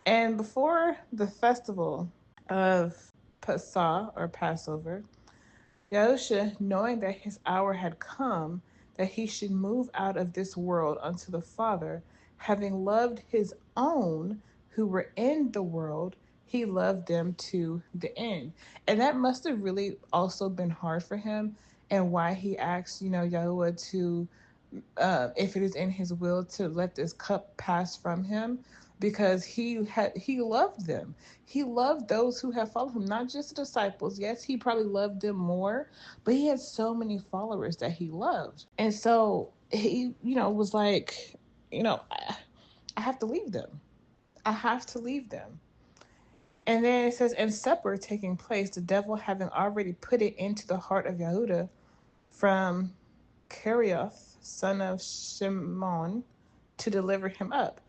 And before the festival of Passah or Passover, Yahusha, knowing that his hour had come, that he should move out of this world unto the Father, having loved his own who were in the world, he loved them to the end. And that must have really also been hard for him, and why he asked, Yahuwah to, if it is in his will to let this cup pass from him, because he loved them. He loved those who have followed him, not just the disciples. Yes, he probably loved them more, but he had so many followers that he loved. And so he, was like, I have to leave them. I have to leave them. And then it says, and supper taking place, the devil having already put it into the heart of Yehuda from Kerioth, son of Shimon, to deliver him up.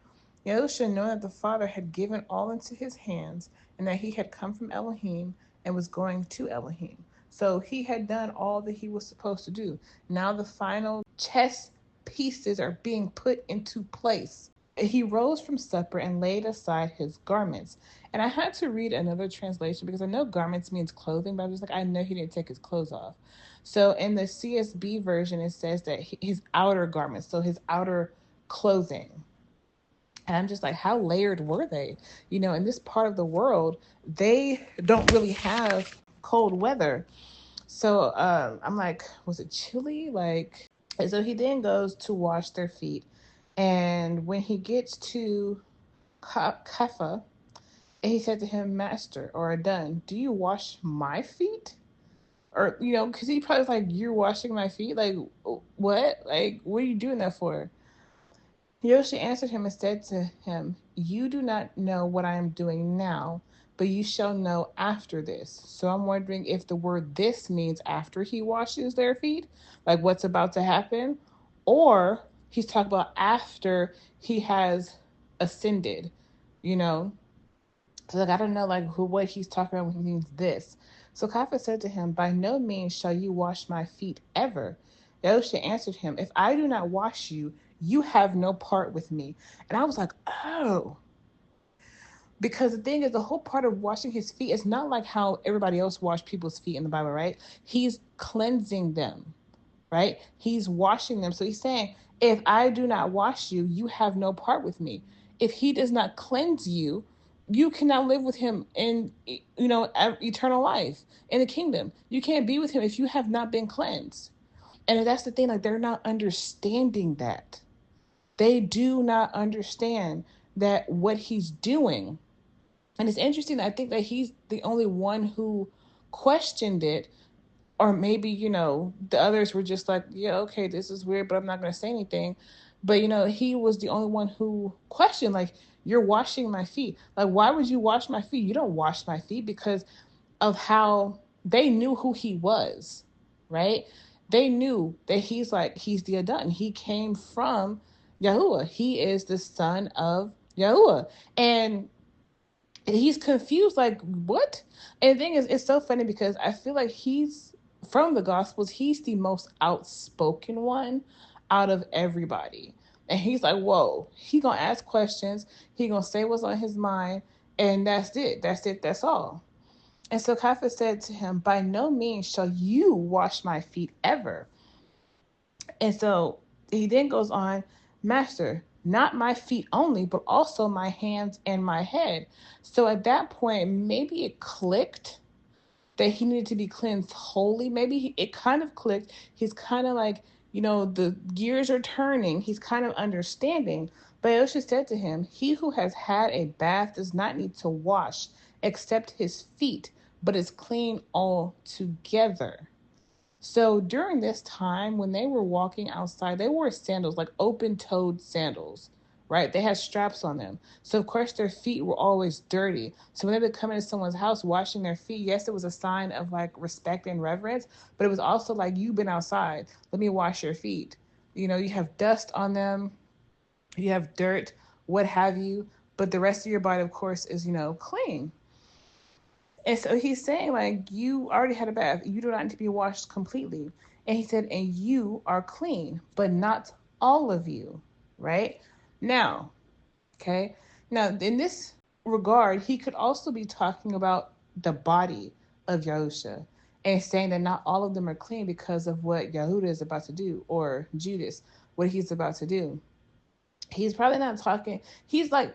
Yahusha, knowing that the Father had given all into his hands, and that he had come from Elohim and was going to Elohim. So he had done all that he was supposed to do. Now the final chess pieces are being put into place. He rose from supper and laid aside his garments. And I had to read another translation because I know garments means clothing, but I was like, I know he didn't take his clothes off. So in the CSB version, it says that his outer garments, so his outer clothing. And I'm just like, how layered were they? In this part of the world, they don't really have cold weather. So I'm like, was it chilly? And so he then goes to wash their feet. And when he gets to Kepha, he said to him, Master or Adon, do you wash my feet? Or, because he probably was like, you're washing my feet? Like, what? Like, what are you doing that for? Yoshi answered him and said to him, you do not know what I am doing now, but you shall know after this. So I'm wondering if the word this means after he washes their feet, like what's about to happen, or he's talking about after he has ascended, you know? So like I don't know what he's talking about when he means this. So Kafka said to him, by no means shall you wash my feet ever. Yahusha answered him, if I do not wash you, you have no part with me. And I was like, oh. Because the thing is, the whole part of washing his feet is not like how everybody else washed people's feet in the Bible, right? He's cleansing them, right? He's washing them. So he's saying, if I do not wash you, you have no part with me. If he does not cleanse you, you cannot live with him in, eternal life in the kingdom. You can't be with him if you have not been cleansed. And that's the thing, like they're not understanding that. They do not understand that what he's doing. And it's interesting that I think that he's the only one who questioned it, or maybe the others were just like, yeah, okay, this is weird, but I'm not going to say anything. But he was the only one who questioned, like, you're washing my feet. Like, why would you wash my feet? You don't wash my feet, because of how they knew who he was, right? They knew that he's the Adon. He came from Yahuwah. He is the son of Yahuwah. And he's confused, like, what? And the thing is, it's so funny because I feel like he's from the Gospels, he's the most outspoken one out of everybody. And he's like, whoa, he gonna ask questions, he gonna say what's on his mind, and that's it. That's it, that's all. And so Caiaphas said to him, by no means shall you wash my feet ever. And so he then goes on, Master, not my feet only, but also my hands and my head. So at that point, maybe it clicked that he needed to be cleansed wholly. Maybe it kind of clicked. He's kind of like, the gears are turning. He's kind of understanding. But Elisha said to him, he who has had a bath does not need to wash except his feet, but is clean altogether. So during this time, when they were walking outside, they wore sandals, like open-toed sandals, right? They had straps on them. So of course their feet were always dirty. So when they would come into someone's house washing their feet, yes, it was a sign of like respect and reverence, but it was also like, you've been outside. Let me wash your feet. You have dust on them, you have dirt, what have you, but the rest of your body, of course, is, clean. And so he's saying, like, you already had a bath. You do not need to be washed completely. And he said, and you are clean, but not all of you, right? Now, okay? Now, in this regard, he could also be talking about the body of Yahusha and saying that not all of them are clean because of what Yahuda is about to do, or Judas, what he's about to do. He's probably not talking, he's like,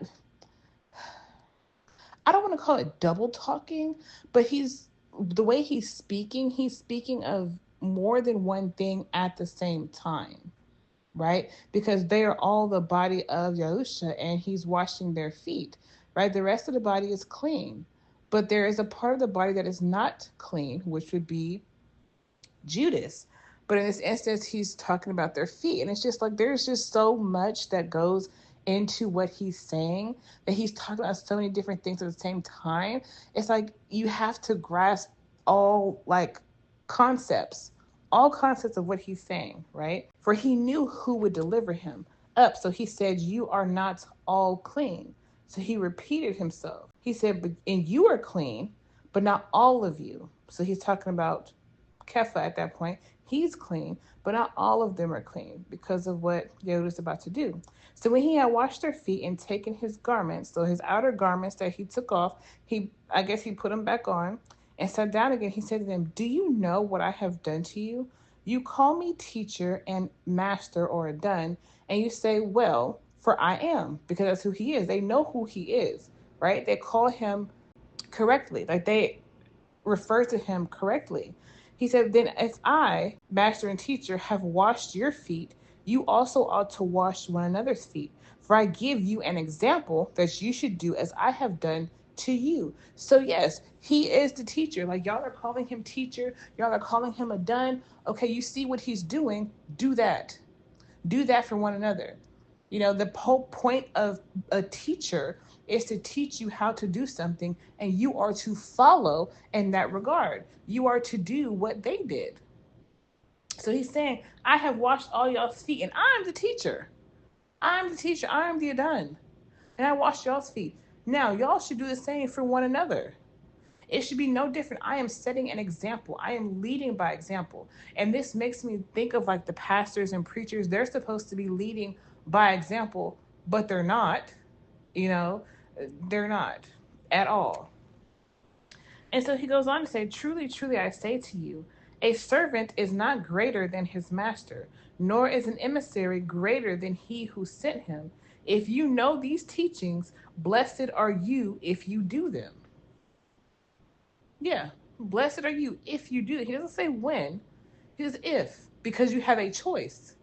I don't want to call it double talking, but the way he's speaking of more than one thing at the same time, right? Because they are all the body of Yahusha and he's washing their feet, right? The rest of the body is clean, but there is a part of the body that is not clean, which would be Judas. But in this instance, he's talking about their feet. And it's just like there's just so much that goes into what he's saying, that he's talking about so many different things at the same time. It's like you have to grasp all like concepts, all concepts of what he's saying, right? For he knew who would deliver him up. So he said, "You are not all clean." So he repeated himself. He said, "And you are clean, but not all of you." So he's talking about Kepha at that point. He's clean, but not all of them are clean because of what Yoda's about to do. So when he had washed their feet and taken his garments, so his outer garments that he took off, I guess he put them back on and sat down again. He said to them, "Do you know what I have done to you? You call me teacher and master or done, and you say, well, for I am," because that's who he is. They know who he is, right? They call him correctly. Like they refer to him correctly. He said, "Then if I, master and teacher, have washed your feet, you also ought to wash one another's feet. For I give you an example that you should do as I have done to you." So yes, he is the teacher. Like y'all are calling him teacher, y'all are calling him a done. Okay, you see what he's doing, do that. Do that for one another. You know, the whole point of a teacher is to teach you how to do something, and you are to follow in that regard. You are to do what they did. So he's saying, "I have washed all y'all's feet, and I'm the teacher. I'm the teacher. I'm the Adon. And I washed y'all's feet. Now, y'all should do the same for one another. It should be no different. I am setting an example. I am leading by example." And this makes me think of like the pastors and preachers. They're supposed to be leading by example, but they're not. You know, they're not at all. And so he goes on to say, "Truly, truly, I say to you, a servant is not greater than his master, nor is an emissary greater than he who sent him. If you know these teachings, blessed are you if you do them." Yeah, blessed are you if you do it. He doesn't say when, he says if, because you have a choice,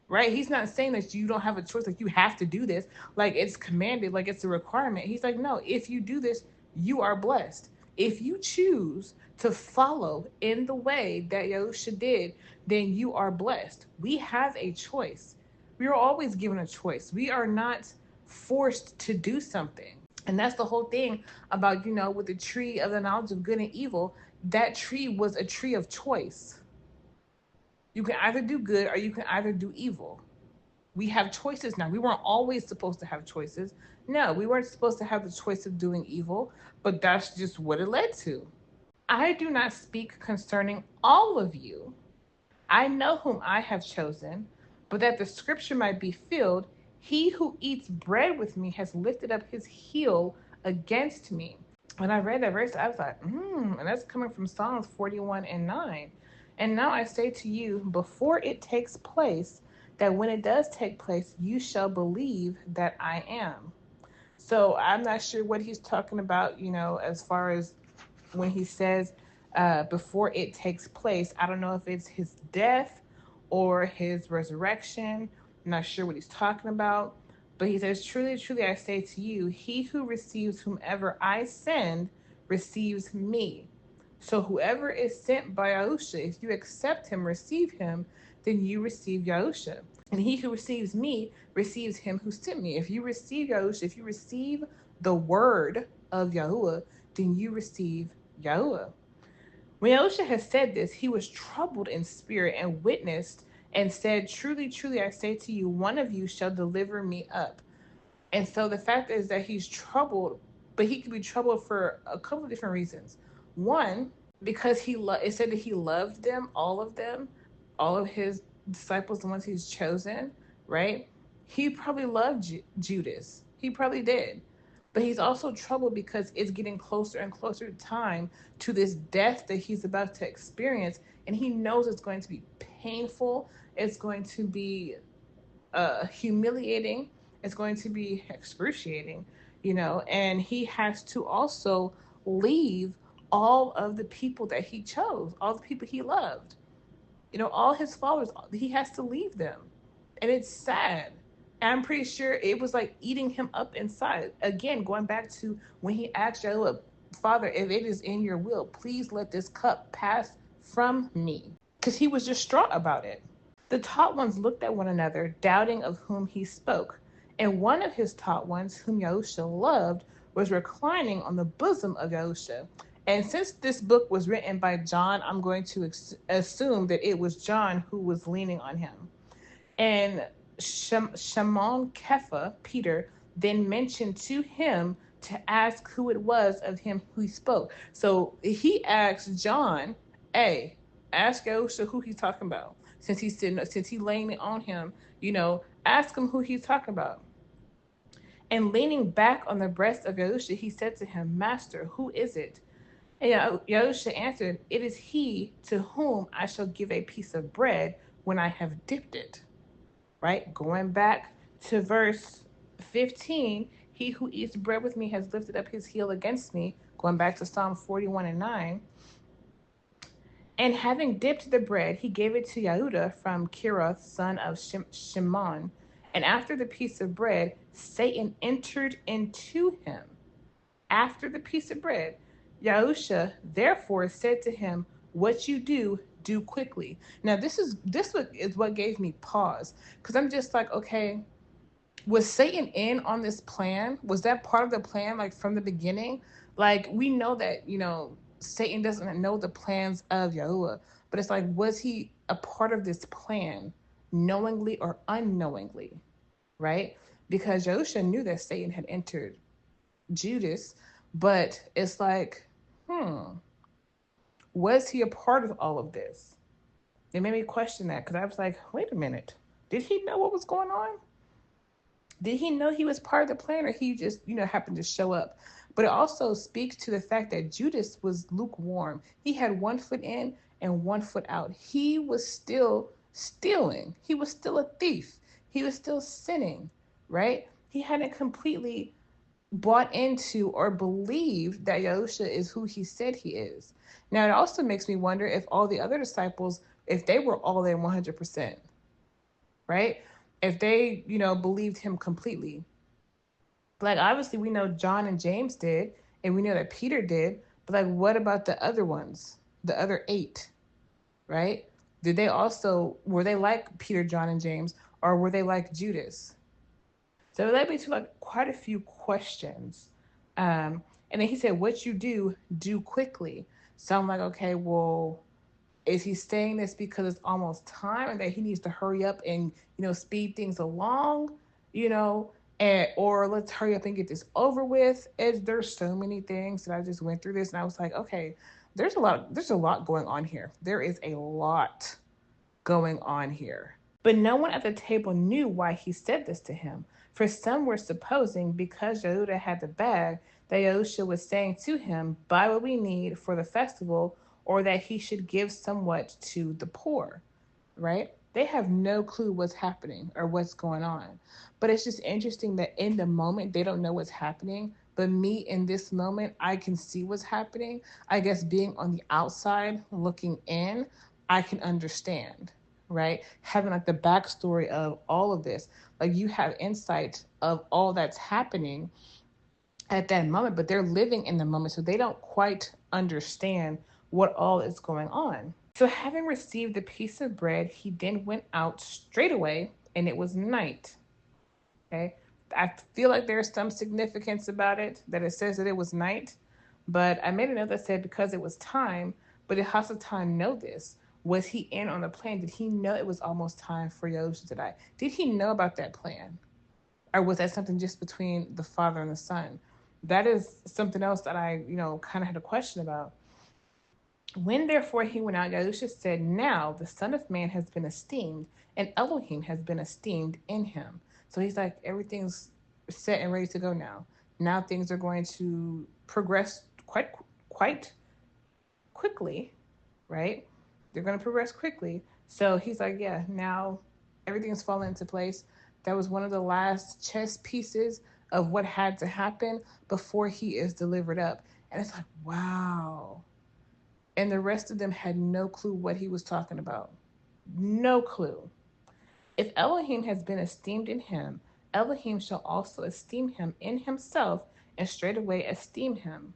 right? He's not saying that you don't have a choice, like you have to do this, like it's commanded, like it's a requirement. He's like, no, if you do this, you are blessed. If you choose to follow in the way that Yahusha did, then you are blessed. We have a choice. We are always given a choice. We are not forced to do something. And that's the whole thing about, with the tree of the knowledge of good and evil, that tree was a tree of choice. You can either do good or you can either do evil. We have choices now. We weren't always supposed to have choices. No, we weren't supposed to have the choice of doing evil, but that's just what it led to. "I do not speak concerning all of you. I know whom I have chosen, but that the scripture might be filled, he who eats bread with me has lifted up his heel against me." When I read that verse, I was like, and that's coming from Psalms 41 and 9. "And now I say to you, before it takes place, that when it does take place, you shall believe that I am." So I'm not sure what he's talking about, as far as when he says before it takes place. I don't know if it's his death or his resurrection. I'm not sure what he's talking about. But he says, "Truly, truly, I say to you, he who receives whomever I send receives me." So whoever is sent by Yahusha, if you accept him, receive him, then you receive Yahusha. And he who receives me receives him who sent me. If you receive Yahusha, if you receive the word of Yahuwah, then you receive Yahuwah. When Yahusha had said this, he was troubled in spirit and witnessed and said, "Truly, truly, I say to you, one of you shall deliver me up." And so the fact is that he's troubled, but he could be troubled for a couple of different reasons. One, because it said that he loved them, all of his disciples, the ones he's chosen, right? He probably loved Judas. He probably did. But he's also troubled because it's getting closer and closer time to this death that he's about to experience. And he knows it's going to be painful. It's going to be humiliating. It's going to be excruciating, and he has to also leave all of the people that he chose, all the people he loved, all his followers. He has to leave them. And it's sad. I'm pretty sure it was like eating him up inside. Again, going back to when he asked Yahuwah, Father, if it is in your will, please let this cup pass from me. Because he was distraught about it. The taught ones looked at one another, doubting of whom he spoke. And one of his taught ones, whom Yahusha loved, was reclining on the bosom of Yahusha. And since this book was written by John, I'm going to assume that it was John who was leaning on him. And Shimon Kepha, Peter, then mentioned to him to ask who it was of him who he spoke. So he asked John, hey, ask Yahusha who he's talking about. Since he's laying it on him, ask him who he's talking about. And leaning back on the breast of Yahusha, he said to him, Master, who is it? And Yahusha answered, it is he to whom I shall give a piece of bread when I have dipped it. Right? Going back to verse 15, he who eats bread with me has lifted up his heel against me. Going back to Psalm 41:9. And having dipped the bread, he gave it to Yehuda from Kirath, son of Shimon. And after the piece of bread, Satan entered into him. After the piece of bread, Yahusha therefore said to him, what you do quickly. Now, this is what gave me pause. Because I'm just like, okay, was Satan in on this plan? Was that part of the plan, like from the beginning? Like, we know that, Satan doesn't know the plans of Yahuwah, but it's like, was he a part of this plan knowingly or unknowingly, right? Because Yahusha knew that Satan had entered Judas, but it's like, was he a part of all of this? It made me question that, because I was like, wait a minute, did he know what was going on? Did he know he was part of the plan, or he just, happened to show up? But it also speaks to the fact that Judas was lukewarm. He had 1 foot in and 1 foot out. He was still stealing. He was still a thief. He was still sinning, right? He hadn't completely bought into or believed that Yahusha is who he said he is. Now, it also makes me wonder if all the other disciples, if they were all in 100%, right? If they, believed him completely. Like, obviously, we know John and James did, and we know that Peter did, but like, what about the other ones, the other 8, right? Did they also, were they like Peter, John, and James, or were they like Judas? So it led me to like quite a few questions. And then he said, what you do quickly. So I'm like, okay, well, is he saying this because it's almost time and that he needs to hurry up and, speed things along, or let's hurry up and get this over with? There's so many things that I just went through this, and I was like, okay, there's a lot going on here. There is a lot going on here. But no one at the table knew why he said this to him. For some were supposing, because Yehuda had the bag, that Yahusha was saying to him, buy what we need for the festival, or that he should give somewhat to the poor, right? They have no clue what's happening or what's going on. But it's just interesting that in the moment, they don't know what's happening. But me, in this moment, I can see what's happening. I guess being on the outside, looking in, I can understand, right? Having like the backstory of all of this. Like, you have insight of all that's happening at that moment, but they're living in the moment, so they don't quite understand what all is going on. So having received the piece of bread, he then went out straightaway, and it was night. Okay. I feel like there's some significance about it, that it says that it was night, but I made a note that said because it was time. But did Hasatan know this? Was he in on the plan? Did he know it was almost time for Yahusha to die? Did he know about that plan? Or was that something just between the father and the son? That is something else that I, kind of had a question about. When therefore he went out, Yahusha said, now the Son of Man has been esteemed, and Elohim has been esteemed in him. So he's like, everything's set and ready to go now. Now things are going to progress quite quickly, right? They're going to progress quickly. So he's like, yeah, now everything's falling into place. That was one of the last chess pieces of what had to happen before he is delivered up. And it's like, wow. And the rest of them had no clue what he was talking about. No clue. If Elohim has been esteemed in him, Elohim shall also esteem him in himself, and straightway esteem him.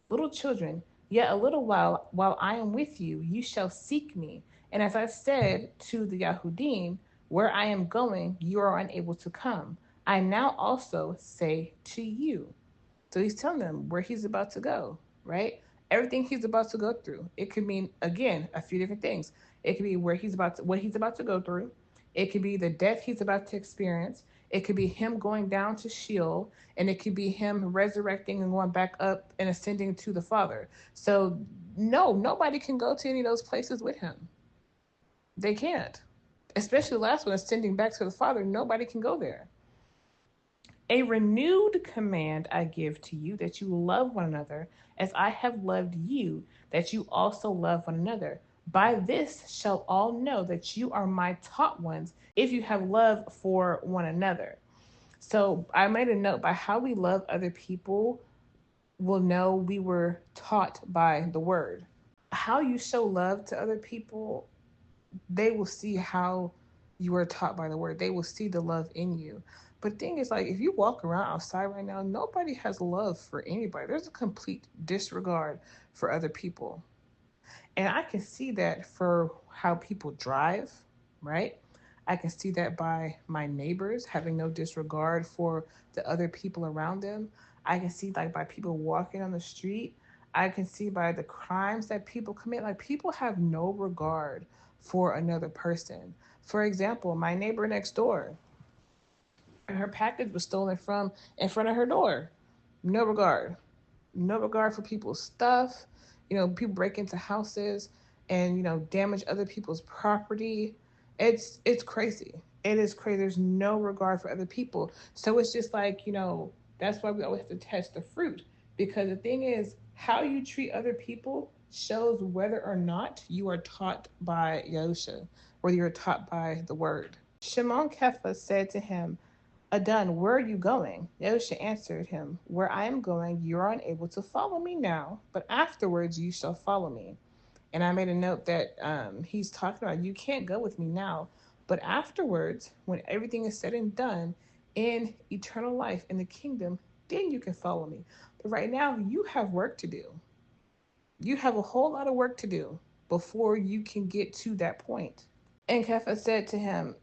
Little children, yet a little while I am with you, you shall seek me. And as I said to the Yahudim, where I am going, you are unable to come. I now also say to you. So he's telling them where he's about to go, right? Everything he's about to go through. It could mean, again, a few different things. It could be what he's about to go through. It could be the death he's about to experience. It could be him going down to Sheol, and it could be him resurrecting and going back up and ascending to the Father. So no, nobody can go to any of those places with him. They can't. Especially the last one, ascending back to the Father. Nobody can go there. A renewed command I give to you, that you love one another as I have loved you, that you also love one another. By this shall all know that you are my taught ones, if you have love for one another. So I made a note, by how we love other people, will know we were taught by the word. How you show love to other people, they will see how you are taught by the word. They will see the love in you. But the thing is, like, if you walk around outside right now, nobody has love for anybody. There's a complete disregard for other people. And I can see that for how people drive, right? I can see that by my neighbors having no disregard for the other people around them. I can see, like, by people walking on the street. I can see by the crimes that people commit. Like, people have no regard for another person. For example, my neighbor next door, her package was stolen from in front of her door. No regard. No regard for people's stuff. You know, people break into houses and, damage other people's property. It's crazy. It is crazy. There's no regard for other people. So it's just like, that's why we always have to test the fruit. Because the thing is, how you treat other people shows whether or not you are taught by Yahusha, whether you're taught by the word. Shimon Kepha said to him, Adon, where are you going? Yahusha answered him, Where I am going, you are unable to follow me now, but afterwards you shall follow me. And I made a note that he's talking about, you can't go with me now, but afterwards, when everything is said and done in eternal life in the kingdom, then you can follow me. But right now, you have work to do. You have a whole lot of work to do before you can get to that point. And Kepha said to him,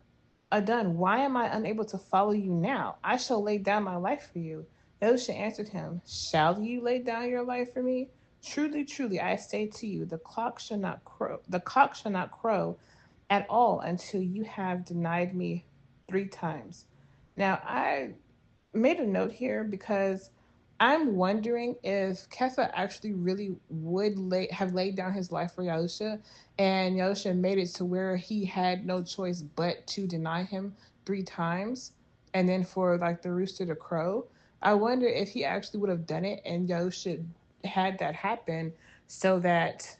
Adon, why am I unable to follow you now? I shall lay down my life for you. Elisha answered him, Shall you lay down your life for me? Truly, truly, I say to you, the cock shall not crow. The cock shall not crow at all until you have denied me 3 times. Now, I made a note here because I'm wondering if Kefa actually really would have laid down his life for Yahusha, and Yahusha made it to where he had no choice but to deny him 3 times, and then for like the rooster to crow. I wonder if he actually would have done it, and Yahusha had that happen so that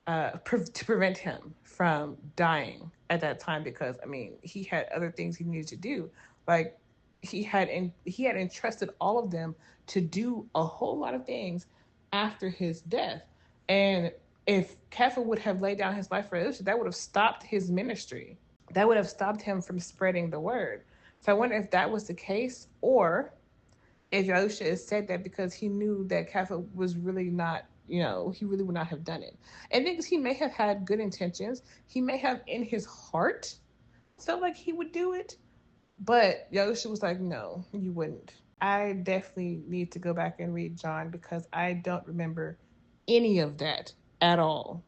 to prevent him from dying at that time, because I mean he had other things he needed to do, like he had entrusted all of them to do a whole lot of things after his death, and if Kepha would have laid down his life for Elisha, that would have stopped his ministry. That would have stopped him from spreading the word. So I wonder if that was the case, or if Yahusha has said that because he knew that Kepha was really not, he really would not have done it. And because he may have had good intentions, he may have in his heart felt like he would do it, but Yahusha was like, no, you wouldn't. I definitely need to go back and read John because I don't remember any of that at all.